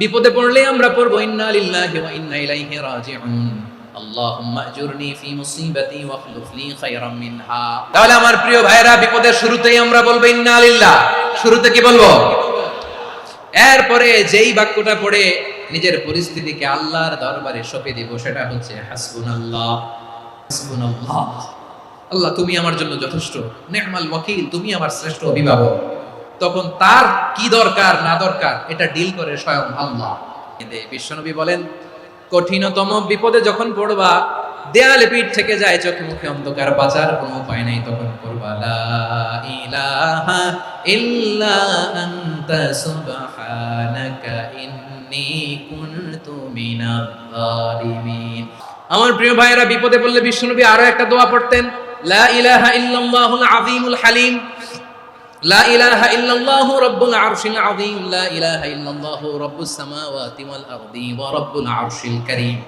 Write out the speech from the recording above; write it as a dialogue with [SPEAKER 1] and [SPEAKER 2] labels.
[SPEAKER 1] বিপদে পড়লে আমরা পড়বো ইন্না লিল্লাহি ওয়া ইন্না ইলাইহি রাজিউন, আল্লাহুম্মা আজুরনি ফি মুসিবাতি ওয়াখলুফ লি খায়রাম মিনহা। তাহলে আমার প্রিয় ভাইরা, বিপদের শুরুতেই আমরা বলবো ইন্না লিল্লাহ। শুরুতে কি বলবো? এরপরে যেই বাক্যটা পড়ে নিজের পরিস্থিতিকে আল্লাহর দরবারে সঁপে দিব, সেটা হচ্ছে হাসবুনাল্লাহ, হাসবুনাল্লাহ। আল্লাহ তুমি আমার জন্য যথেষ্ট, নি'মাল ওয়াকিল, তুমি আমার শ্রেষ্ঠ অভিভাবক। তখন তার কি দরকার না দরকার এটা ডিল করে স্বয়ং আল্লাহ। বিশ্বনবী বলেন, কঠিনতম বিপদে যখন পড়বা, দেয়ালে পিঠ থেকে যায়, চোখে মুখে অন্ধকার, বাঁচার কোনো উপায় নাই, তখন পড়বা লা ইলাহা ইল্লা আনতা সুবহানাকা ইন্নী কুনতু মিনাজ জালিমিন। আমার প্রিয় ভাইয়েরা, বিপদে পড়লে বিশ্বনবী আরো একটা দোয়া পড়তেন, লা ইলাহা ইল্লাল্লাহুল আযীমুল হালিম, লা ইলাহা ইল্লাল্লাহু রাব্বুল আরশিল আযীম, লা ইলাহা ইল্লাল্লাহু রাব্বুস সামাওয়াতি ওয়াল আরদি ওয়া রাব্বুল আরশিল কারীম।